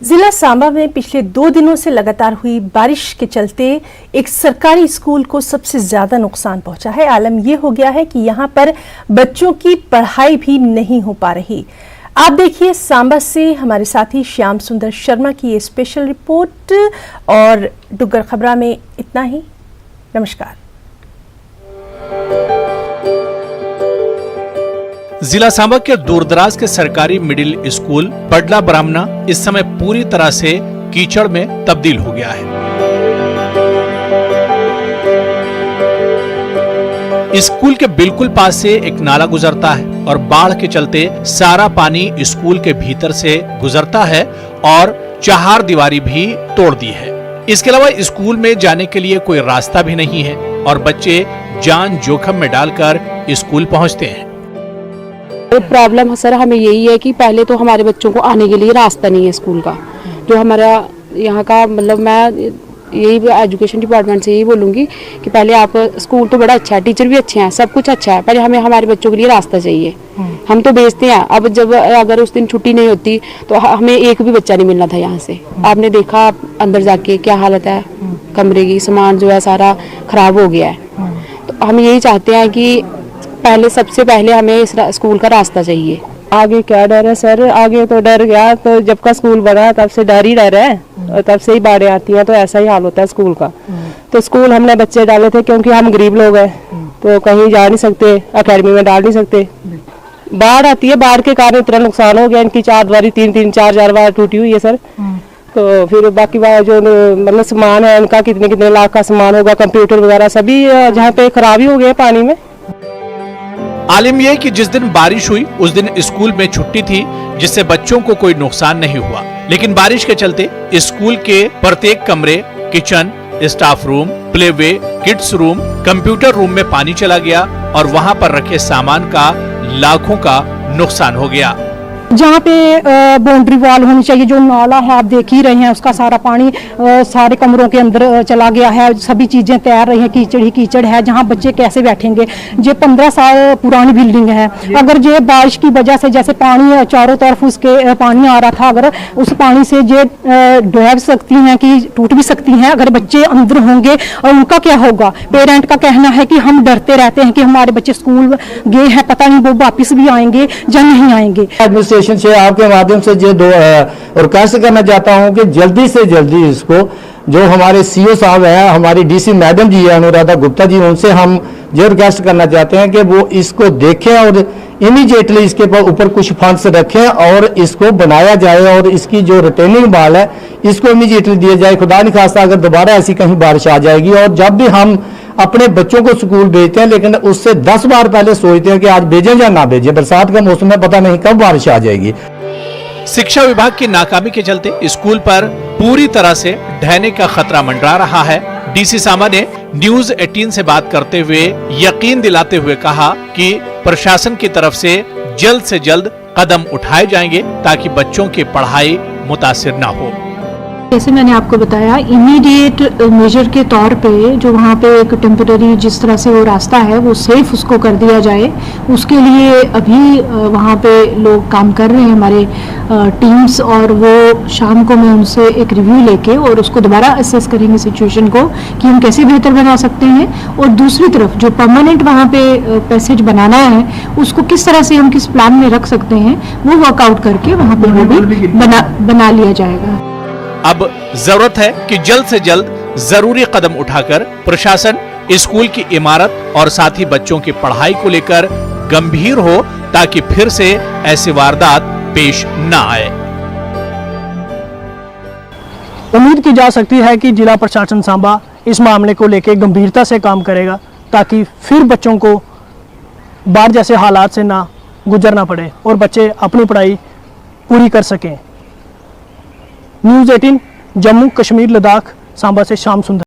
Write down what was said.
जिला सांबा में पिछले 2 दिनों से लगातार हुई बारिश के चलते एक सरकारी स्कूल को सबसे ज्यादा नुकसान पहुंचा है। आलम यह हो गया है कि यहां पर बच्चों की पढ़ाई भी नहीं हो पा रही। आप देखिए सांबा से हमारे साथी श्याम सुंदर शर्मा की ये स्पेशल रिपोर्ट। और डुग्गर खबरा में इतना ही। नमस्कार। जिला सांबा के दूरदराज के सरकारी मिडिल स्कूल पडला ब्राह्मणा इस समय पूरी तरह से कीचड़ में तब्दील हो गया है। स्कूल के बिल्कुल पास से एक नाला गुजरता है और बाढ़ के चलते सारा पानी स्कूल के भीतर से गुजरता है और चार दीवारी भी तोड़ दी है। इसके अलावा स्कूल में जाने के लिए कोई रास्ता भी नहीं है और बच्चे जान जोखिम में डालकर स्कूल पहुंचते हैं। प्रॉब्लम सर हमें यही है कि पहले तो हमारे बच्चों को आने के लिए रास्ता नहीं है स्कूल का। जो हमारा यहाँ का मतलब मैं यही एजुकेशन डिपार्टमेंट से यही बोलूँगी कि पहले आप स्कूल तो बड़ा अच्छा है, टीचर भी अच्छे हैं, सब कुछ अच्छा है, पर हमें हमारे बच्चों के लिए रास्ता चाहिए। हम तो भेजते हैं, अब जब अगर उस दिन छुट्टी नहीं होती तो हमें एक भी बच्चा नहीं मिलना था यहाँ से। आपने देखा अंदर जाके क्या हालत है कमरे की, सामान जो है सारा खराब हो गया है। तो हम यही चाहते हैं कि पहले सबसे पहले हमें इस स्कूल का रास्ता चाहिए। आगे क्या डर है सर, आगे तो डर गया, तो जब का स्कूल बना तब से डर ही डर है और तब से ही बाढ़ें आती हैं, तो ऐसा ही हाल होता है स्कूल का। तो स्कूल हमने बच्चे डाले थे क्योंकि हम गरीब लोग हैं, तो कहीं जा नहीं सकते, अकेडमी में डाल नहीं सकते। बाढ़ आती है, बाढ़ के कारण इतना नुकसान हो गया, इनकी 4 दीवारी 3-4 बार टूटी हुई है सर। तो फिर बाकी जो मतलब सामान है इनका कितने लाख का सामान होगा, कंप्यूटर वगैरह सभी जहाँ पे खराब ही हो गए पानी में। आलिम यह कि जिस दिन बारिश हुई उस दिन स्कूल में छुट्टी थी, जिससे बच्चों को कोई नुकसान नहीं हुआ। लेकिन बारिश के चलते स्कूल के प्रत्येक कमरे, kitchen, staff room, playway, kids room, computer room में पानी चला गया और वहां पर रखे सामान का लाखों का नुकसान हो गया। जहाँ पे बाउंड्री वॉल होनी चाहिए, जो नाला है आप देख ही रहे हैं, उसका सारा पानी सारे कमरों के अंदर चला गया है। सभी चीजें तैर रही हैं, कीचड़ ही कीचड़ है। जहाँ बच्चे कैसे बैठेंगे? ये 15 साल पुरानी बिल्डिंग है। अगर ये बारिश की वजह से जैसे पानी चारों तरफ उसके पानी आ रहा था, अगर उस पानी से ये डूब सकती हैं कि टूट भी सकती हैं। अगर बच्चे अंदर होंगे और उनका क्या होगा? पेरेंट का कहना है कि हम डरते रहते हैं कि हमारे बच्चे स्कूल गए हैं, पता नहीं वो वापिस भी आएंगे या नहीं आएंगे। से आपके माध्यम से जो रिक्वेस्ट करना चाहता हूं कि जल्दी से जल्दी इसको जो हमारे सीओ साहब हैं, हमारी डीसी मैडम जी है अनुराधा गुप्ता जी, उनसे हम जो रिक्वेस्ट करना चाहते हैं कि वो इसको देखें और इमीडिएटली इसके ऊपर कुछ फंड्स रखें और इसको बनाया जाए और इसकी जो रिटेनिंग वॉल है इसको इमीडिएटली दिया जाए। खुदा न खास्ता अगर दोबारा ऐसी कहीं बारिश आ जाएगी, और जब भी हम अपने बच्चों को स्कूल भेजते हैं लेकिन उससे 10 बार पहले सोचते हैं कि आज भेजें या ना भेजें। बरसात का मौसम में पता नहीं कब बारिश आ जाएगी। शिक्षा विभाग की नाकामी के चलते स्कूल पर पूरी तरह से ढहने का खतरा मंडरा रहा है। डीसी सांबा ने न्यूज़ 18 से बात करते हुए यकीन दिलाते हुए कहा कि प्रशासन की तरफ से जल्द कदम उठाए जाएंगे ताकि बच्चों की पढ़ाई मुतासिर न हो। जैसे मैंने आपको बताया, इमीडिएट मेजर के तौर पे जो वहाँ पे एक टेम्पररी जिस तरह से वो रास्ता है वो सेफ उसको कर दिया जाए। उसके लिए अभी वहाँ पे लोग काम कर रहे हैं, हमारे टीम्स, और वो शाम को मैं उनसे एक रिव्यू लेके और उसको दोबारा असेस करेंगे सिचुएशन को कि हम कैसे बेहतर बना सकते हैं। और दूसरी तरफ जो परमानेंट वहाँ पे पैसेज बनाना है उसको किस तरह से हम किस प्लान में रख सकते हैं वो वर्कआउट करके वहाँ पे वो भी बना लिया जाएगा। अब जरूरत है कि जल्द से जल्द जरूरी कदम उठाकर प्रशासन स्कूल की इमारत और साथ ही बच्चों की पढ़ाई को लेकर गंभीर हो ताकि फिर से ऐसी वारदात पेश न आए। उम्मीद की जा सकती है कि जिला प्रशासन सांबा इस मामले को लेकर गंभीरता से काम करेगा ताकि फिर बच्चों को बाढ़ जैसे हालात से ना गुजरना पड़े और बच्चे अपनी पढ़ाई पूरी कर सकें। न्यूज़ 18 जम्मू कश्मीर लद्दाख सांबा से श्याम सुंदर।